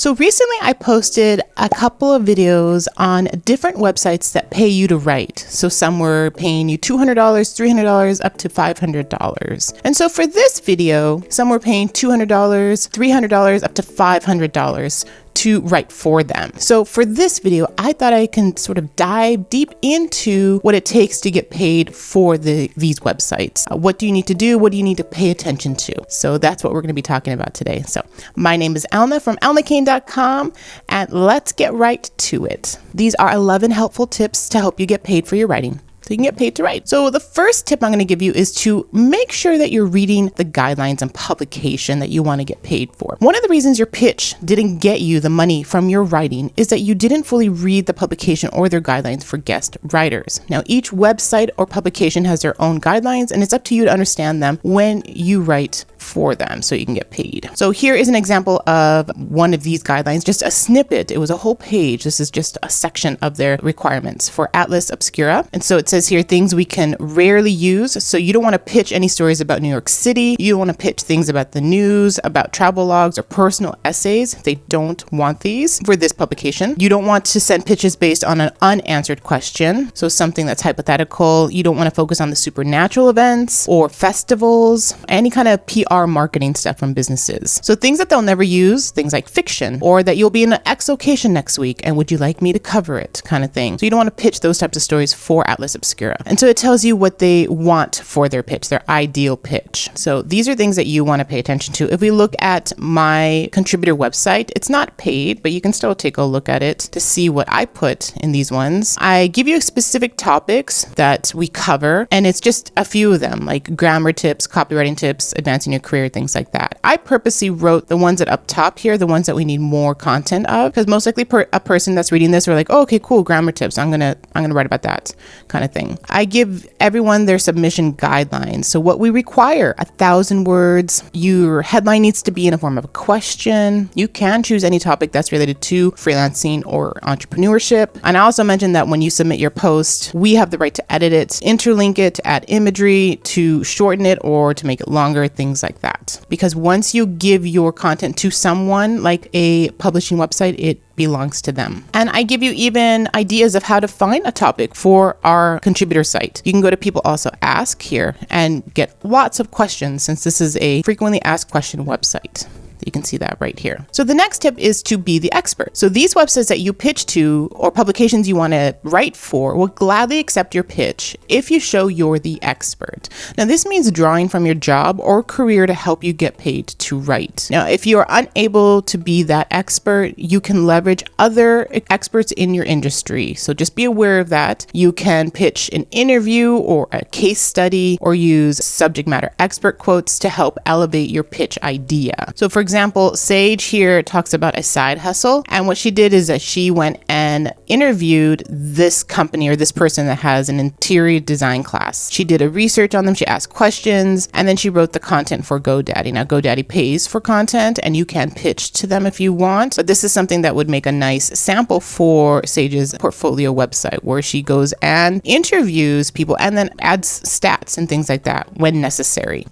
So recently I posted a couple of videos on different websites that pay you to write. So some were paying you $200, $300, up to $500. And so for this video, some were paying $200, $300, up to $500 to write for them. So for this video, I thought I can sort of dive deep into what it takes to get paid for these websites. What do you need to do? What do you need to pay attention to? So that's what we're going to be talking about today. So my name is Alna from alnakane.com, and let's get right to it. These are 11 helpful tips to help you get paid for your writing, so you can get paid to write. So the first tip I'm going to give you is to make sure that you're reading the guidelines and publication that you want to get paid for. One of the reasons your pitch didn't get you the money from your writing is that you didn't fully read the publication or their guidelines for guest writers. Now, each website or publication has their own guidelines, and it's up to you to understand them when you write for them so you can get paid. So here is an example of one of these guidelines, just a snippet. It was a whole page. This is just a section of their requirements for Atlas Obscura. And so it says here things we can rarely use. So you don't want to pitch any stories about New York City. You don't want to pitch things about the news, about travel logs, or personal essays. They don't want these for this publication. You don't want to send pitches based on an unanswered question. So something that's hypothetical. You don't want to focus on the supernatural events or festivals, any kind of PR marketing stuff from businesses. So things that they'll never use, things like fiction, or that you'll be in an X location next week and would you like me to cover it, kind of thing. So you don't want to pitch those types of stories for Atlas Obscura. And so it tells you what they want for their pitch, their ideal pitch. So these are things that you want to pay attention to. If we look at my contributor website, it's not paid, but you can still take a look at it to see what I put in these ones. I give you specific topics that we cover, and it's just a few of them, like grammar tips, copywriting tips, advancing your career, things like that. I purposely wrote the ones that up top here, the ones that we need more content of, because most likely a person that's reading this are like, oh, okay, cool, grammar tips. I'm gonna write about that kind of thing. I give everyone their submission guidelines. So what we require, 1,000 words. Your headline needs to be in a form of a question. You can choose any topic that's related to freelancing or entrepreneurship. And I also mentioned that when you submit your post, we have the right to edit it, interlink it, to add imagery, to shorten it, or to make it longer, things like that. Because once you give your content to someone like a publishing website, it belongs to them. And I give you even ideas of how to find a topic for our contributor site. You can go to People Also Ask here and get lots of questions, since this is a frequently asked question website. You can see that right here. So the next tip is to be the expert. So these websites that you pitch to or publications you want to write for will gladly accept your pitch if you show you're the expert. Now this means drawing from your job or career to help you get paid to write. Now if you are unable to be that expert, you can leverage other experts in your industry. So just be aware of that. You can pitch an interview or a case study or use subject matter expert quotes to help elevate your pitch idea. So for example, Sage here talks about a side hustle, and what she did is that she went and interviewed this company or this person that has an interior design class. She did a research on them, she asked questions, and then she wrote the content for GoDaddy. Now GoDaddy pays for content and you can pitch to them if you want, but this is something that would make a nice sample for Sage's portfolio website, where she goes and interviews people and then adds stats and things like that when necessary.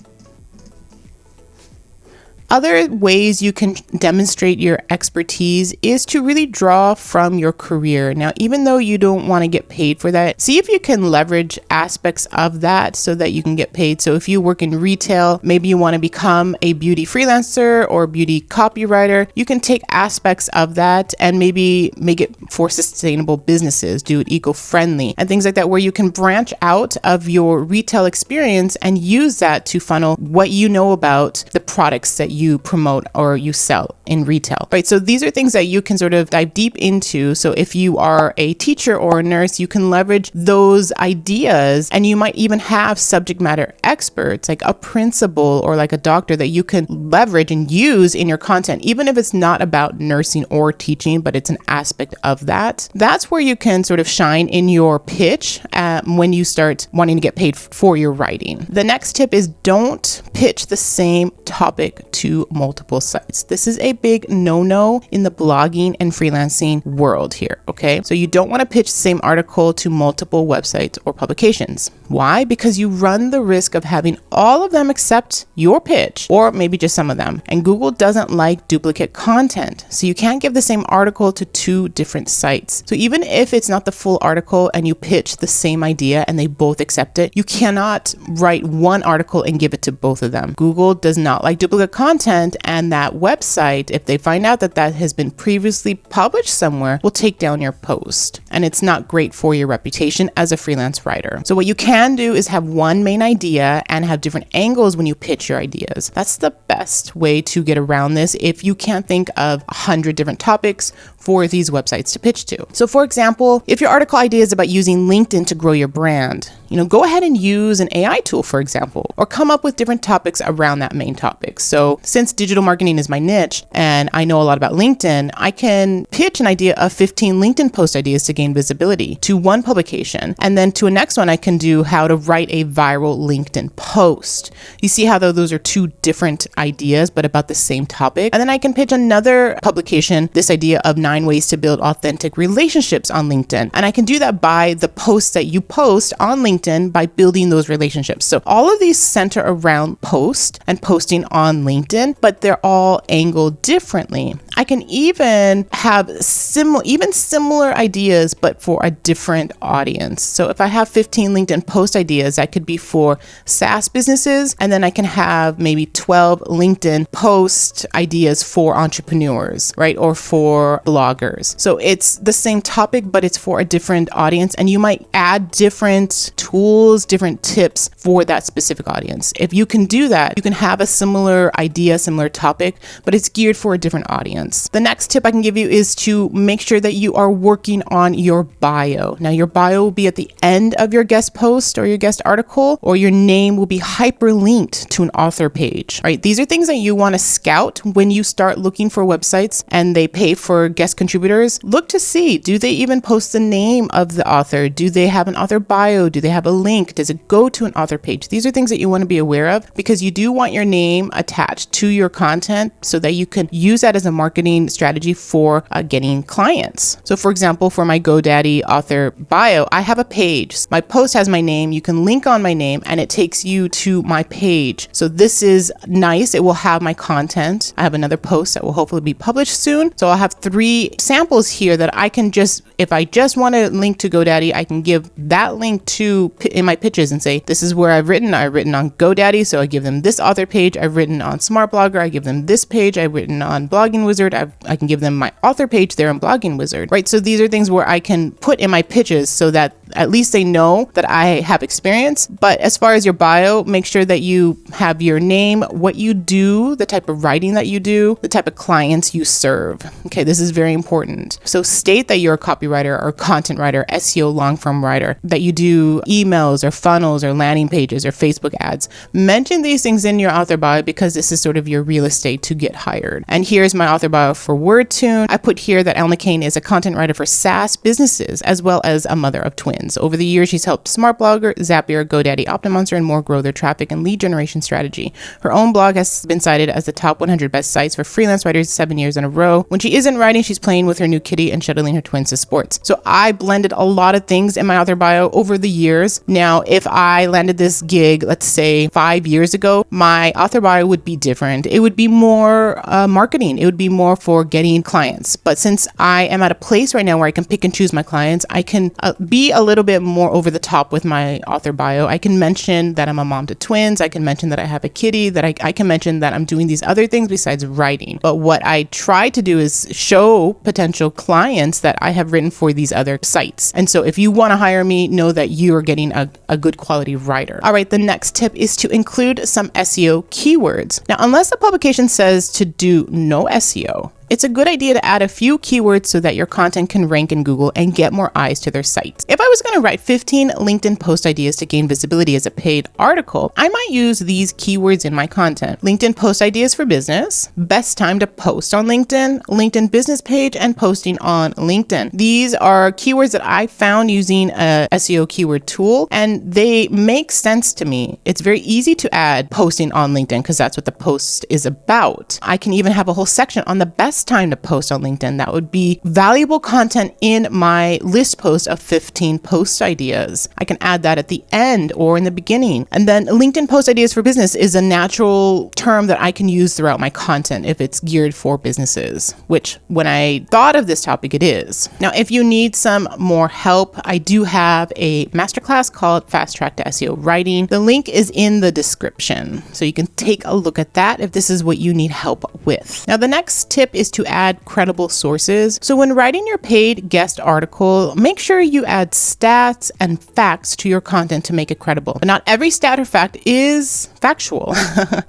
Other ways you can demonstrate your expertise is to really draw from your career. Now, even though you don't want to get paid for that, see if you can leverage aspects of that so that you can get paid. So if you work in retail, maybe you want to become a beauty freelancer or beauty copywriter, you can take aspects of that and maybe make it for sustainable businesses, do it eco-friendly and things like that, where you can branch out of your retail experience and use that to funnel what you know about the products that you promote or you sell in retail, right? So these are things that you can sort of dive deep into. So if you are a teacher or a nurse, you can leverage those ideas, and you might even have subject matter experts like a principal or like a doctor that you can leverage and use in your content, even if it's not about nursing or teaching, but it's an aspect of that. That's where you can sort of shine in your pitch when you start wanting to get paid for your writing. The next tip is don't pitch the same topic to to multiple sites. This is a big no-no in the blogging and freelancing world here, okay? So you don't want to pitch the same article to multiple websites or publications. Why? Because you run the risk of having all of them accept your pitch, or maybe just some of them. And Google doesn't like duplicate content. So you can't give the same article to two different sites. So even if it's not the full article and you pitch the same idea and they both accept it, you cannot write one article and give it to both of them. Google does not like duplicate content, and that website, if they find out that that has been previously published somewhere, will take down your post. And it's not great for your reputation as a freelance writer. So what you can do is have one main idea and have different angles when you pitch your ideas. That's the best way to get around this if you can't think of 100 different topics for these websites to pitch to. So for example, if your article idea is about using LinkedIn to grow your brand, go ahead and use an AI tool, for example, or come up with different topics around that main topic. So since digital marketing is my niche and I know a lot about LinkedIn, I can pitch an idea of 15 LinkedIn post ideas to gain visibility to one publication. And then to a next one, I can do how to write a viral LinkedIn post. You see how those are two different ideas, but about the same topic. And then I can pitch another publication, this idea of 9 ways to build authentic relationships on LinkedIn. And I can do that by the posts that you post on LinkedIn by building those relationships. So all of these center around post and posting on LinkedIn, but they're all angled differently. I can even have similar ideas, but for a different audience. So if I have 15 LinkedIn post ideas, that could be for SaaS businesses. And then I can have maybe 12 LinkedIn post ideas for entrepreneurs, right? Or for bloggers. So it's the same topic, but it's for a different audience. And you might add different tools, different tips for that specific audience. If you can do that, you can have a similar idea, similar topic, but it's geared for a different audience. The next tip I can give you is to make sure that you are working on your bio. Now, your bio will be at the end of your guest post or your guest article, or your name will be hyperlinked to an author page, right? These are things that you want to scout when you start looking for websites and they pay for guest contributors. Look to see, do they even post the name of the author? Do they have an author bio? Do they have a link? Does it go to an author page? These are things that you want to be aware of, because you do want your name attached to your content so that you can use that as a marketing strategy for getting clients. So for example, for my GoDaddy author bio, I have a page. My post has my name. You can link on my name and it takes you to my page. So this is nice. It will have my content. I have another post that will hopefully be published soon. So I'll have 3 samples here that I can just, if I just want to link to GoDaddy, I can give that link to in my pitches and say, this is where I've written on GoDaddy. So I give them this author page. I've written on Smart Blogger. I give them this page. I've written on Blogging Wizard. I can give them my author page there on Blogging Wizard, right? So these are things where I can put in my pitches so that at least they know that I have experience. But as far as your bio, make sure that you have your name, what you do, the type of writing that you do, the type of clients you serve. Okay, this is very important. So state that you're a copywriter or content writer, SEO long form writer, that you do emails or funnels or landing pages or Facebook ads. Mention these things in your author bio because this is sort of your real estate to get hired. And here's my author bio for WordTune. I put here that Elna Kane is a content writer for SaaS businesses as well as a mother of twins. Over the years, she's helped Smart Blogger, Zapier, GoDaddy, Optimonster, and more grow their traffic and lead generation strategy. Her own blog has been cited as the top 100 best sites for freelance writers 7 years in a row. When she isn't writing, she's playing with her new kitty and shuttling her twins to sports. So I blended a lot of things in my author bio over the years. Now, if I landed this gig, let's say 5 years ago, my author bio would be different. It would be more marketing. It would be more for getting clients. But since I am at a place right now where I can pick and choose my clients, I can be a little bit more over the top with my author bio. I can mention that I'm a mom to twins. I can mention that I have a kitty, that I can mention that I'm doing these other things besides writing. But what I try to do is show potential clients that I have written for these other sites. And so if you want to hire me, know that you are getting a good quality writer. All right, the next tip is to include some SEO keywords. Now, unless the publication says to do no SEO, It's a good idea to add a few keywords so that your content can rank in Google and get more eyes to their sites. If I was going to write 15 LinkedIn post ideas to gain visibility as a paid article, I might use these keywords in my content. LinkedIn post ideas for business, best time to post on LinkedIn, LinkedIn business page, and posting on LinkedIn. These are keywords that I found using a SEO keyword tool, and they make sense to me. It's very easy to add posting on LinkedIn because that's what the post is about. I can even have a whole section on the best time to post on LinkedIn. That would be valuable content in my list post of 15 post ideas. I can add that at the end or in the beginning. And then LinkedIn post ideas for business is a natural term that I can use throughout my content if it's geared for businesses, which when I thought of this topic, it is. Now, if you need some more help, I do have a masterclass called Fast Track to SEO Writing. The link is in the description, so you can take a look at that if this is what you need help with. Now, the next tip is to add credible sources. So when writing your paid guest article, make sure you add stats and facts to your content to make it credible. But not every stat or fact is factual.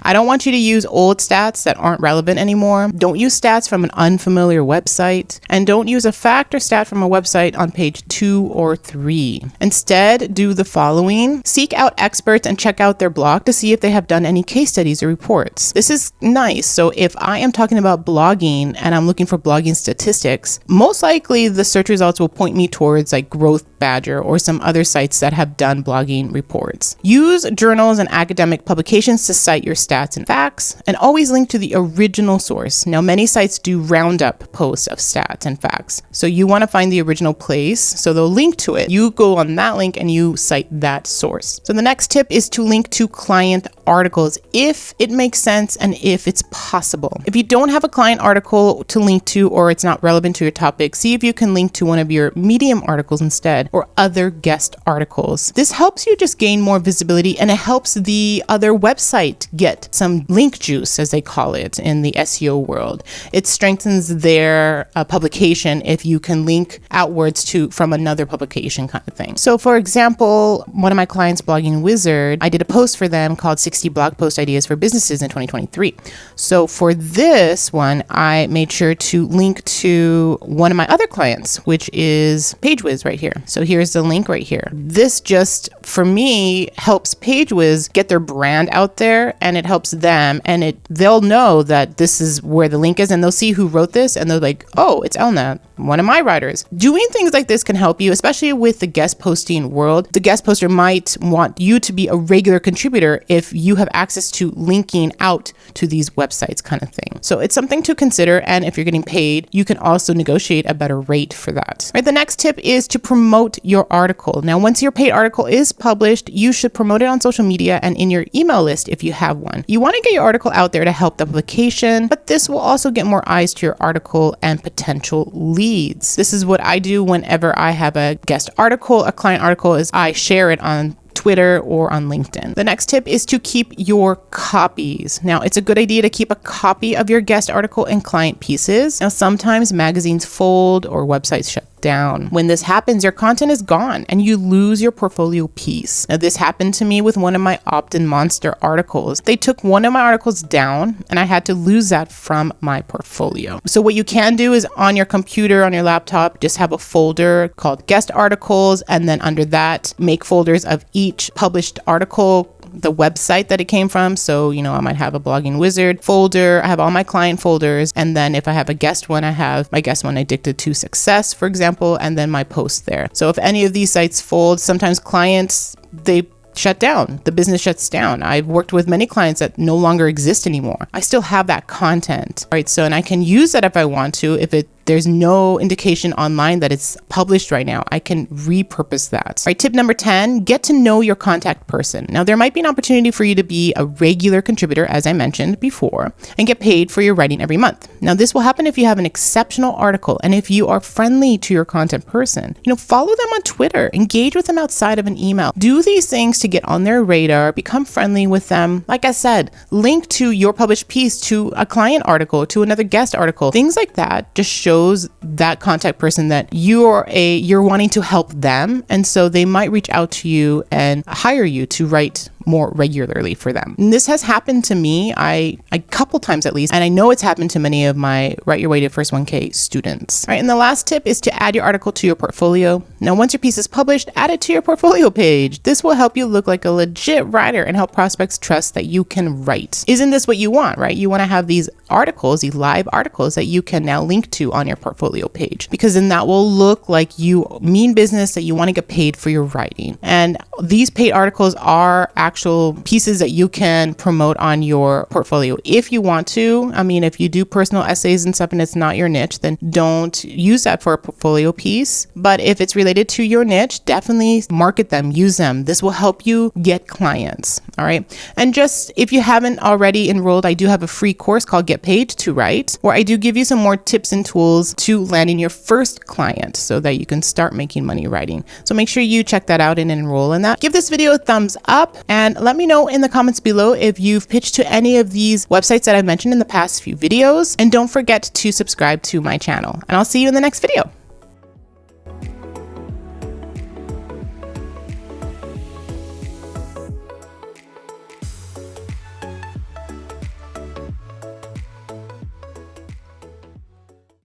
I don't want you to use old stats that aren't relevant anymore. Don't use stats from an unfamiliar website, and don't use a fact or stat from a website on page 2 or 3. Instead, do the following. Seek out experts and check out their blog to see if they have done any case studies or reports. This is nice. So if I am talking about blogging and I'm looking for blogging statistics, most likely the search results will point me towards like Growth Badger or some other sites that have done blogging reports. Use journals and academic publications to cite your stats and facts, and always link to the original source. Now, many sites do roundup posts of stats and facts, so you want to find the original place, so they'll link to it. You go on that link and you cite that source. So the next tip is to link to client articles if it makes sense and if it's possible. If you don't have a client article to link to or it's not relevant to your topic, see if you can link to one of your Medium articles instead or other guest articles. This helps you just gain more visibility, and it helps the other website get some link juice, as they call it in the SEO world. It strengthens their publication if you can link outwards to from another publication kind of thing. So for example, one of my clients, Blogging Wizard, I did a post for them called 60 blog post ideas for businesses in 2023. So for this one, I made sure to link to one of my other clients, which is PageWiz right here. So here's the link right here. This just, for me, helps PageWiz get their brand out there, and it helps them, and they'll know that this is where the link is, and they'll see who wrote this, and they're like, oh, it's Elna, one of my writers. Doing things like this can help you, especially with the guest posting world. The guest poster might want you to be a regular contributor if you have access to linking out to these websites kind of thing. So it's something to consider, and if you're getting paid, you can also negotiate a better rate for that. Right, the next tip is to promote your article. Now, once your paid article is published, you should promote it on social media and in your email list if you have one. You want to get your article out there to help the publication, but this will also get more eyes to your article and potential leads. This is what I do whenever I have a guest article, a client article, is I share it on Twitter or on LinkedIn. The next tip is to keep your copies. Now, it's a good idea to keep a copy of your guest article and client pieces. Now, sometimes magazines fold or websites shut down. When this happens, your content is gone and you lose your portfolio piece. Now, this happened to me with one of my Opt-in Monster articles. They took one of my articles down and I had to lose that from my portfolio. So what you can do is on your computer, on your laptop, just have a folder called guest articles, and then under that, make folders of each published article, the website that it came from. So, I might have a Blogging Wizard folder. I have all my client folders. And then if I have a guest one, I have my guest one, Addicted to Success, for example, and then my post there. So if any of these sites fold, sometimes clients, they shut down. The business shuts down. I've worked with many clients that no longer exist anymore. I still have that content, right? So, and I can use that if I want to. If there's no indication online that it's published right now, I can repurpose that. All right, tip number 10, get to know your contact person. Now, there might be an opportunity for you to be a regular contributor, as I mentioned before, and get paid for your writing every month. Now, this will happen if you have an exceptional article and if you are friendly to your content person. Follow them on Twitter, engage with them outside of an email. Do these things to get on their radar, become friendly with them. Like I said, link to your published piece to a client article, to another guest article. Things like that just shows that contact person that you're wanting to help them, and so they might reach out to you and hire you to write more regularly for them. And this has happened to me a couple times at least, and I know it's happened to many of my Write Your Way to First 1K students. All right, and the last tip is to add your article to your portfolio. Now, once your piece is published, add it to your portfolio page. This will help you look like a legit writer and help prospects trust that you can write. Isn't this what you want, right? You want to have these articles, these live articles that you can now link to on your portfolio page, because then that will look like you mean business, that you want to get paid for your writing. And these paid articles are actual pieces that you can promote on your portfolio if you want to. I mean, if you do personal essays and stuff and it's not your niche, then don't use that for a portfolio piece. But if it's related to your niche, definitely market them, use them. This will help you get clients. All right. And just if you haven't already enrolled, I do have a free course called Get Paid to Write, where I do give you some more tips and tools to landing your first client so that you can start making money writing. So make sure you check that out and enroll in that. Give this video a thumbs up and let me know in the comments below if you've pitched to any of these websites that I mentioned in the past few videos. And don't forget to subscribe to my channel, and I'll see you in the next video.